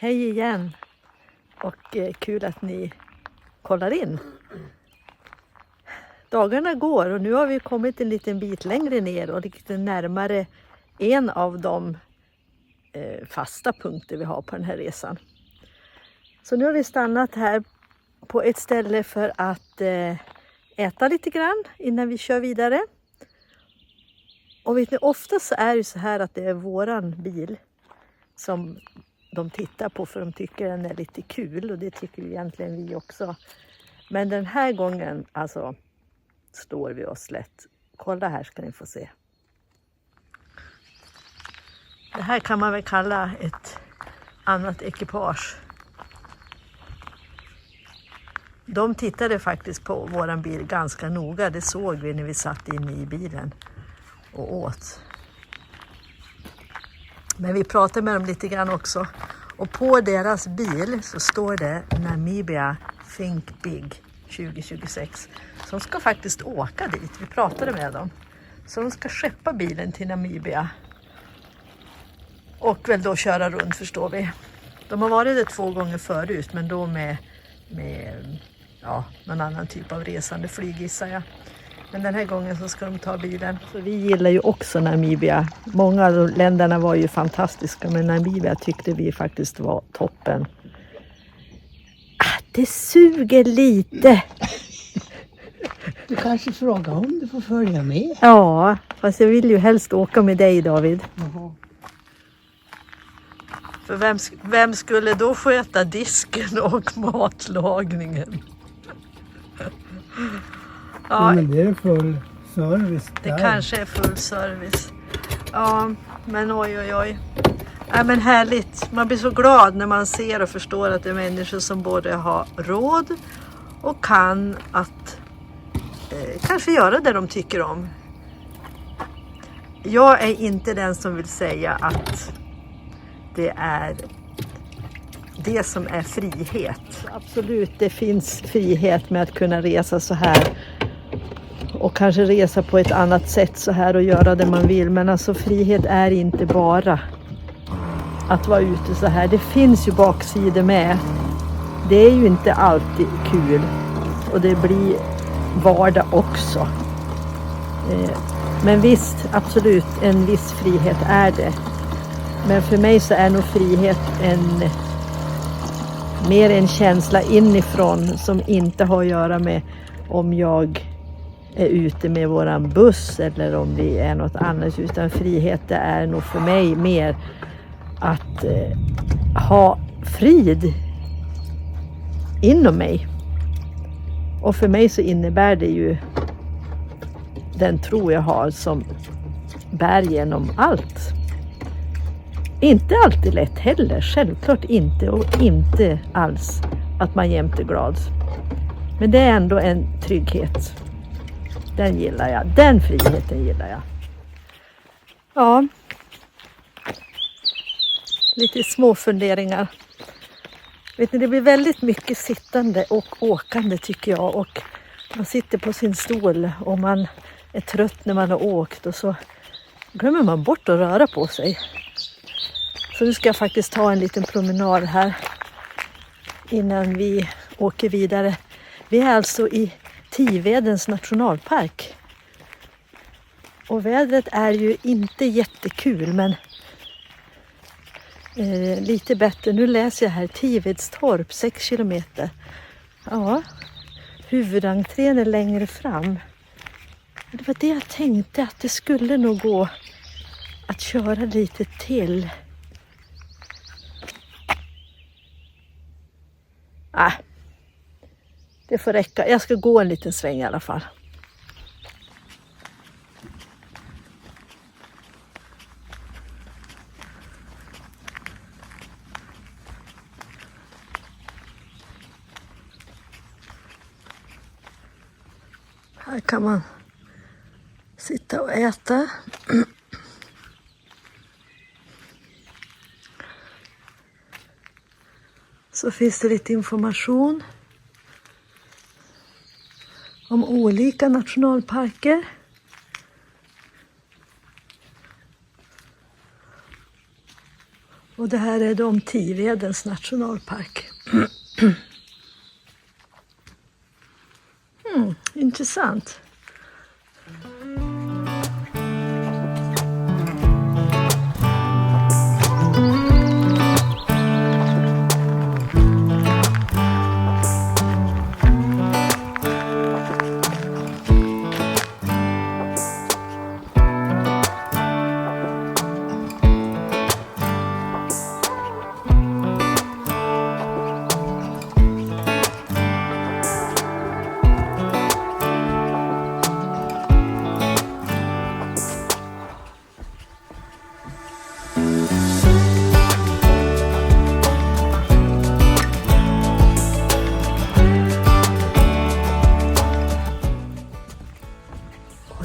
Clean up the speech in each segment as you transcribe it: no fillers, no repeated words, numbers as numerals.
Hej igen och kul att ni kollar in. Dagarna går och nu har vi kommit en liten bit längre ner och lite närmare en av de fasta punkter vi har på den här resan. Så nu har vi stannat här på ett ställe för att äta lite grann innan vi kör vidare. Och vet ni, ofta så är det så här att det är våran bil som de tittar på för de tycker den är lite kul och det tycker egentligen vi också. Men den här gången alltså står vi oss lätt. Kolla här ska ni få se. Det här kan man väl kalla ett annat ekipage. De tittade faktiskt på våran bil ganska noga. Det såg vi när vi satt inne i bilen och åt. Men vi pratade med dem lite grann också. Och på deras bil så står det Namibia Think Big 2026. Så de ska faktiskt åka dit. Vi pratade med dem. Så de ska skeppa bilen till Namibia. Och väl då köra runt, förstår vi. De har varit det 2 gånger förut, men då med någon annan typ av resande flyg gissar jag. Men den här gången så ska de ta bilen. Så vi gillar ju också Namibia. Många av länderna var ju fantastiska, men Namibia tyckte vi faktiskt var toppen. Det suger lite. Du kanske frågar om du får följa med. Ja, fast jag vill ju helst åka med dig, David. Jaha. För vem skulle då sköta disken och matlagningen? Ja, men det är full service det där. kanske är full service. Ja, men oj. Ja, men härligt. Man blir så glad när man ser och förstår att det är människor som både har råd och kan att kanske göra det de tycker om. Jag är inte den som vill säga att det är det som är frihet. Absolut, det finns frihet med att kunna resa så här. Och kanske resa på ett annat sätt så här och göra det man vill. Men alltså frihet är inte bara att vara ute så här. Det finns ju baksidor med. Det är ju inte alltid kul. Och det blir vardag också. Men visst, absolut, en viss frihet är det. Men för mig så är nog frihet mer en känsla inifrån som inte har att göra med om jag är ute med våran buss eller om vi är något annat. Utan frihet det är nog för mig mer att ha frid inom mig. Och för mig så innebär det ju den tro jag har som bär genom allt. Inte alltid lätt heller, självklart inte och inte alls att man jämt är glad. Men det är ändå en trygghet. Den gillar jag, den friheten gillar jag. Ja, lite små funderingar. Vet ni, det blir väldigt mycket sittande och åkande tycker jag. Och man sitter på sin stol och man är trött när man har åkt och så glömmer man bort att röra på sig. Så nu ska jag faktiskt ta en liten promenad här innan vi åker vidare. Vi är alltså i Tivedens nationalpark. Och vädret är ju inte jättekul men lite bättre. Nu läser jag här Tivedstorp 6 kilometer. Ja, huvudentrén är längre fram. Det var det jag tänkte att det skulle nog gå att köra lite till. Det får räcka. Jag ska gå en liten sväng i alla fall. Här kan man sitta och äta. Så finns det lite information om olika nationalparker. Och det här är då om Tivedens nationalpark. Intressant.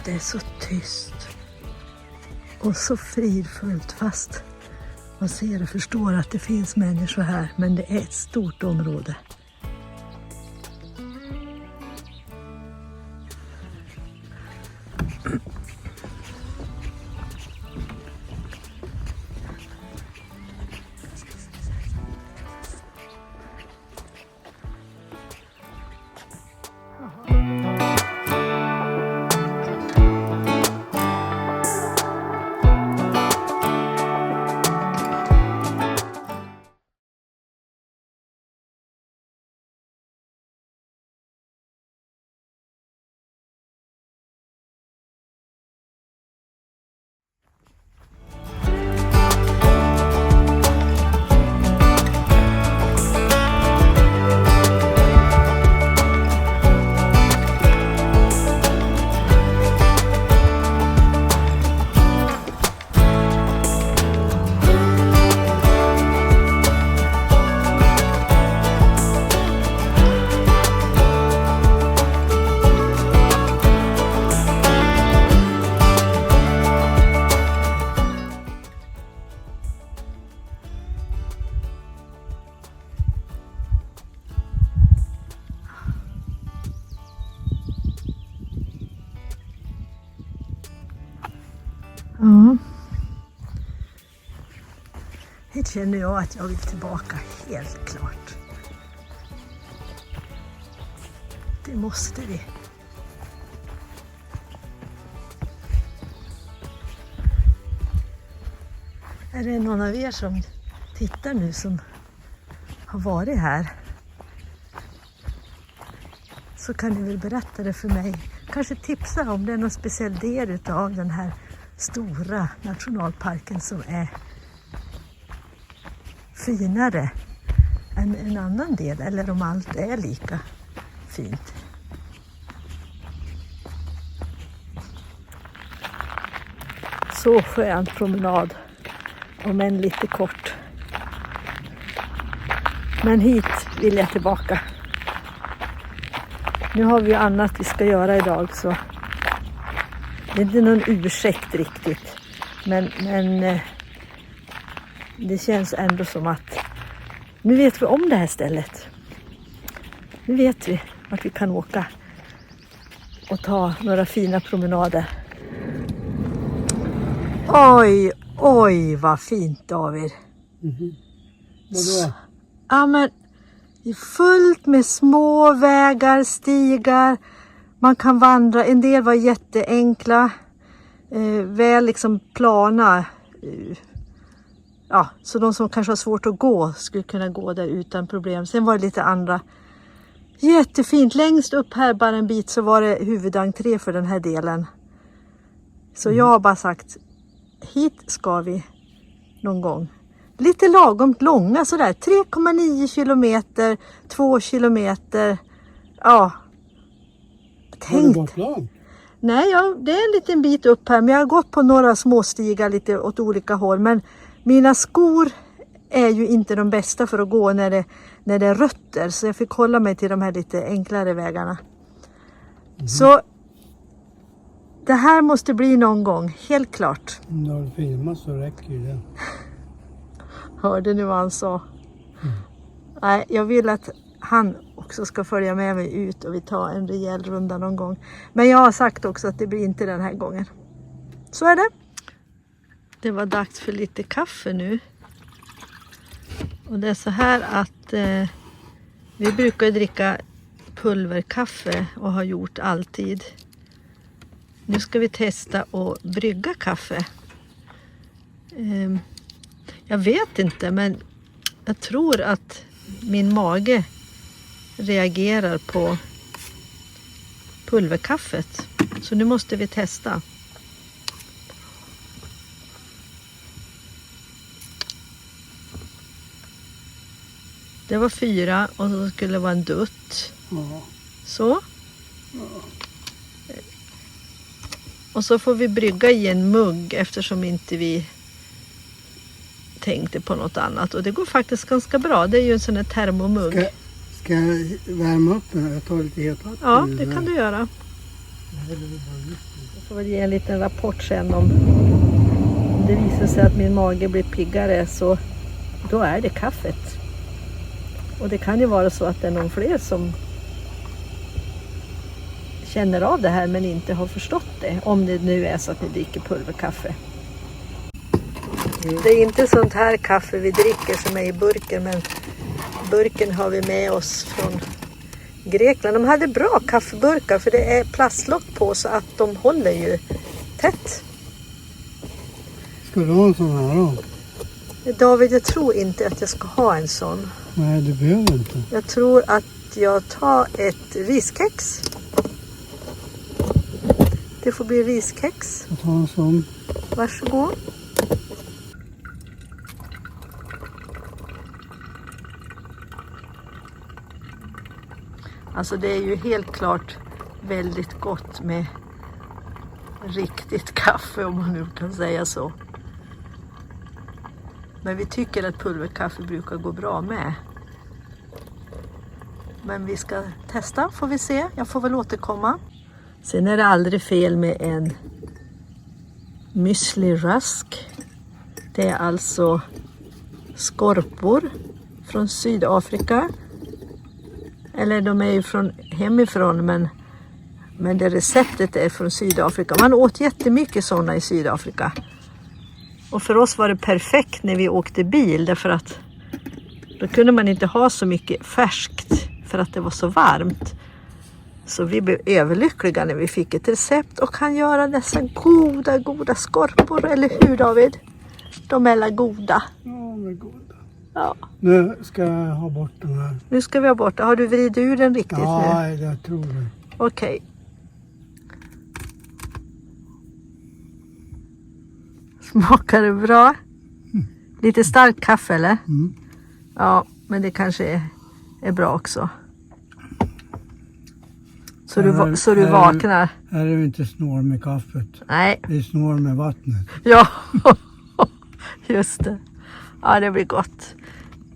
Det är så tyst och så fridfullt, fast man ser och förstår att det finns människor här, men det är ett stort område. Ja. Det känner jag att jag vill tillbaka, helt klart. Det måste vi. Är det någon av er som tittar nu som har varit här, så kan ni väl berätta det för mig. Kanske tipsa om det är någon speciell del av den här stora nationalparken som är finare än en annan del, eller om allt är lika fint. Så skön promenad, om än lite kort. Men hit vill jag tillbaka. Nu har vi ju annat vi ska göra idag, så det är inte någon ursäkt riktigt. Men det känns ändå som att nu vet vi om det här stället. Nu vet vi att vi kan åka och ta några fina promenader. Oj, oj vad fint, David. Vadå? Ja, men det är fullt med små vägar, stigar. Man kan vandra. En del var jätteenkla. Väl liksom plana. Ja, så de som kanske har svårt att gå skulle kunna gå där utan problem. Sen var det lite andra. Jättefint. Längst upp här bara en bit så var det huvudentré för den här delen. Så jag har bara sagt, hit ska vi någon gång. Lite lagom långa sådär. 3,9 kilometer, 2 kilometer. Ja. Tänkt. Nej, ja, det är en liten bit upp här. Men jag har gått på några små stigar lite åt olika håll. Men mina skor är ju inte de bästa för att gå när det är rötter. Så jag fick hålla mig till de här lite enklare vägarna. Så det här måste bli någon gång, helt klart. När du filmar så räcker det. Hörde ni vad han sa? Nej, jag vill att han också ska följa med mig ut och vi tar en rejäl runda någon gång. Men jag har sagt också att det blir inte den här gången. Så är det. Det var dags för lite kaffe nu. Och det är så här att vi brukar dricka pulverkaffe och har gjort alltid. Nu ska vi testa att brygga kaffe. Jag vet inte, men jag tror att min mage reagerar på pulverkaffet. Så nu måste vi testa. Det var 4 och så skulle det vara en dutt. Ja. Så. Och så får vi brygga i en mugg eftersom inte vi tänkte på något annat. Och det går faktiskt ganska bra. Det är ju en sån här termomugg. Ska jag värma upp den här? Jag tar lite hetvatten. Ja, det kan du göra. Jag får väl ge en liten rapport sen om det visar sig att min mage blir piggare, så då är det kaffet. Och det kan ju vara så att det är någon fler som känner av det här men inte har förstått det. Om det nu är så att ni dricker pulverkaffe. Det är inte sånt här kaffe vi dricker som är i burken, men burken har vi med oss från Grekland. De hade bra kaffeburkar för det är plastlock på så att de håller ju tätt. Ska du ha en sån här då? David, jag tror inte att jag ska ha en sån. Nej, du behöver inte. Jag tror att jag tar ett riskex. Det får bli riskex. Jag tar en sån. Varsågod. Alltså det är ju helt klart väldigt gott med riktigt kaffe, om man nu kan säga så. Men vi tycker att pulverkaffe brukar gå bra med. Men vi ska testa, får vi se. Jag får väl återkomma. Sen är det aldrig fel med en müsli rusk. Det är alltså skorpor från Sydafrika. Eller de är ju från hemifrån, men det receptet är från Sydafrika. Man åt jättemycket sådana i Sydafrika. Och för oss var det perfekt när vi åkte bil, därför att då kunde man inte ha så mycket färskt för att det var så varmt. Så vi blev överlyckliga när vi fick ett recept och kan göra dessa goda skorpor. Eller hur, David? De är goda. Ja, de är goda. Ja. Nu ska jag ha bort den här. Nu ska vi ha bort. Har du vridit ur den riktigt nu? Ja, jag tror det. Okej. Smakar det bra? Lite starkt kaffe, eller? Mm. Ja, men det kanske är bra också. Så du vaknar? Här är det inte snår med kaffet. Nej. Det är snår med vattnet. Ja, just det. Ja, det blir gott.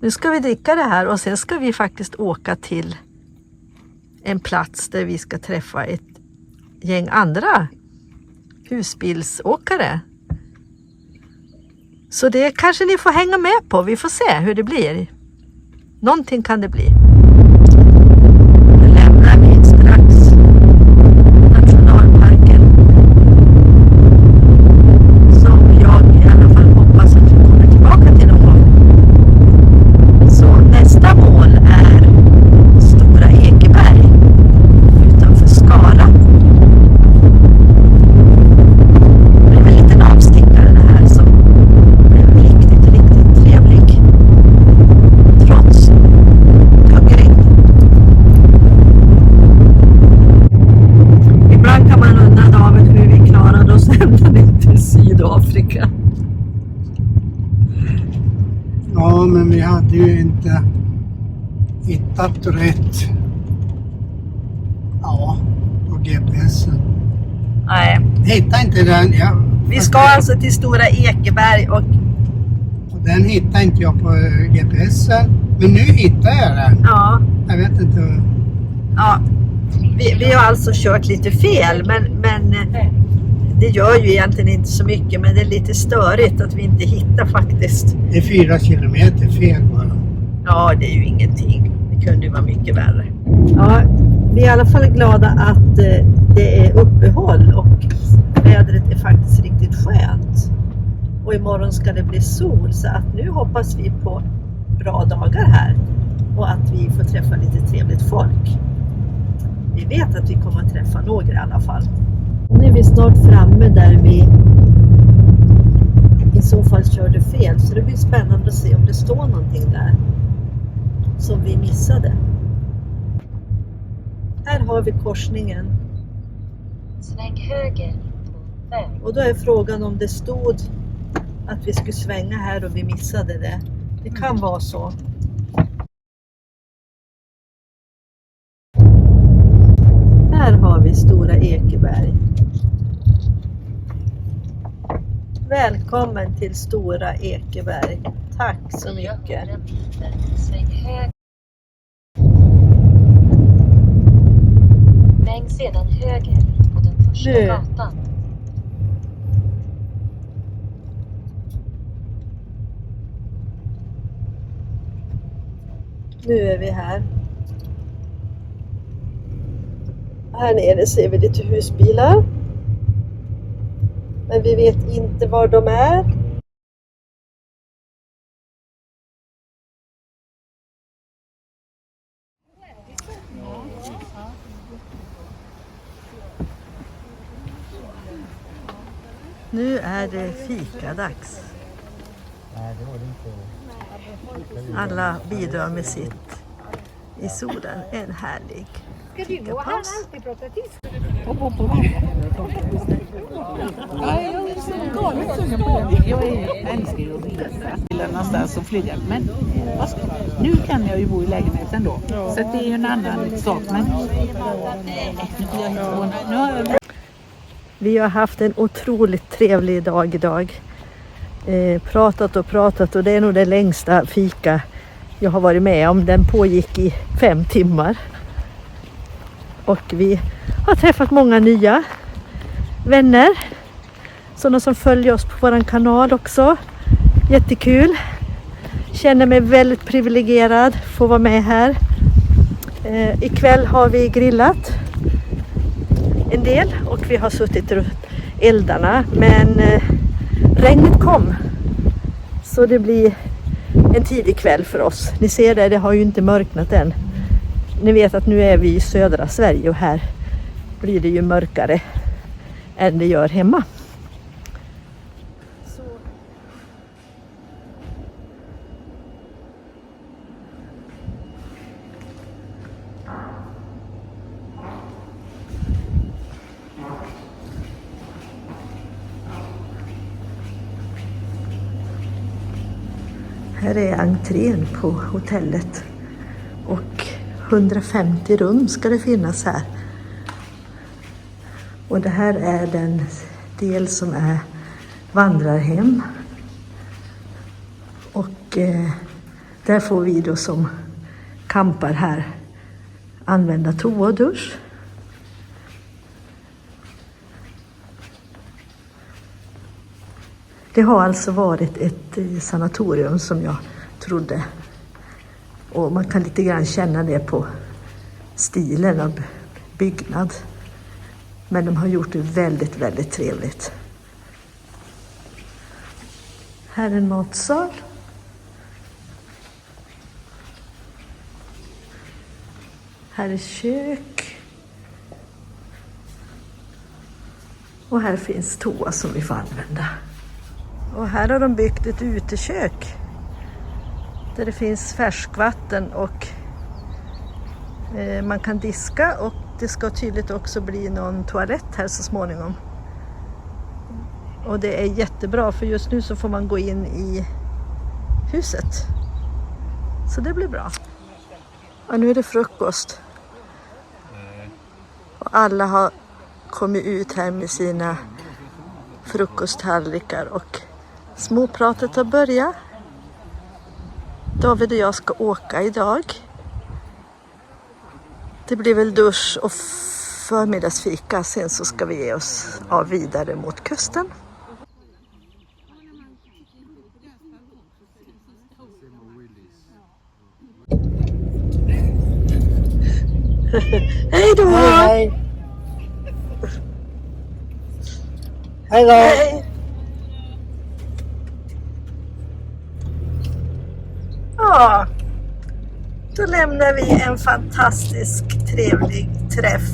Nu ska vi dricka det här och sen ska vi faktiskt åka till en plats där vi ska träffa ett gäng andra husbilsåkare. Så det kanske ni får hänga med på. Vi får se hur det blir. Någonting kan det bli. Nu lämnar vi strax nationalparken. Som jag i alla fall hoppas att vi kommer tillbaka till någon gång. Så nästa mål är Stora Ekeberg utanför Skara. Det är en liten avstickare det här som är riktigt trevlig. Trots tuggregn. Ibland kan man undra, David, hur vi klarade oss ända ner till Sydafrika. Ja, men vi hade ju inte hittat rätt. Ja, på GPSen. Nej. Hittade inte den. Vi ska alltså till Stora Ekeberg och Den hittade inte jag på GPSen. Men nu hittar jag den. ja. Jag vet inte. Ja, vi har alltså kört lite fel, men det gör ju egentligen inte så mycket, men det är lite störigt att vi inte hittar faktiskt. Det är 4 kilometer fel bara. Ja, det är ju ingenting. Det kunde ju vara mycket värre. Ja, vi är i alla fall glada att det är uppehåll och vädret är faktiskt riktigt skönt. Och imorgon ska det bli sol, så att nu hoppas vi på bra dagar här och att vi får träffa lite trevligt folk. Vi vet att vi kommer att träffa några i alla fall. Nu är vi snart framme där vi i så fall körde fel, så det blir spännande att se om det står någonting där som vi missade. Här har vi korsningen. Sväng höger på väg. Och då är frågan om det stod att vi skulle svänga här och vi missade det. Det kan vara så. Här har vi Stora Ekeberg. Välkommen till Stora Ekeberg. Tack så mycket. 400 meter. Sväng höger. Sväng sedan höger på den första Nu. gatan. Nu är vi här. Här nere ser vi lite husbilar. Men vi vet inte var de är. Nu är det fikadags. Alla bidrar med sitt i solen. En härlig fikapaus. Jag älskar ju att resa. Eller någonstans och flyga. Men nu kan jag ju bo i lägenheten då. Så det är ju en annan sak. Men Vi har haft en otroligt trevlig dag idag. Pratat och det är nog det längsta fika jag har varit med om. Den pågick i 5 timmar. Och vi har träffat många nya vänner. Sådana som följer oss på vår kanal också. Jättekul. Känner mig väldigt privilegierad att få vara med här. Ikväll har vi grillat en del och vi har suttit runt eldarna. Men regnet kom. Så det blir en tidig kväll för oss. Ni ser det har ju inte mörknat än. Ni vet att nu är vi i södra Sverige och här blir det ju mörkare än det gör hemma. Här är entrén på hotellet och 150 rum ska det finnas här. Och det här är den del som är vandrarhem. Och där får vi då som campar här använda toa och dusch. Det har alltså varit ett sanatorium som jag trodde. Och man kan lite grann känna det på stilen av byggnad. Men de har gjort det väldigt, väldigt trevligt. Här är en matsal. Här är kök. Och här finns toa som vi får använda. Och här har de byggt ett utekök. Där det finns färskvatten och man kan diska. Och det ska tydligt också bli någon toalett här så småningom. Och det är jättebra för just nu så får man gå in i huset. Så det blir bra. Ja, nu är det frukost. Och alla har kommit ut här med sina frukosttallrikar och småpratet har börjat. David och jag ska åka idag. Det blir väl dusch och förmiddagsfika. Sen så ska vi ge oss av vidare mot kusten. Hej då! Hej! Hej då! Ja, Ja, då lämnar vi en fantastisk trevlig träff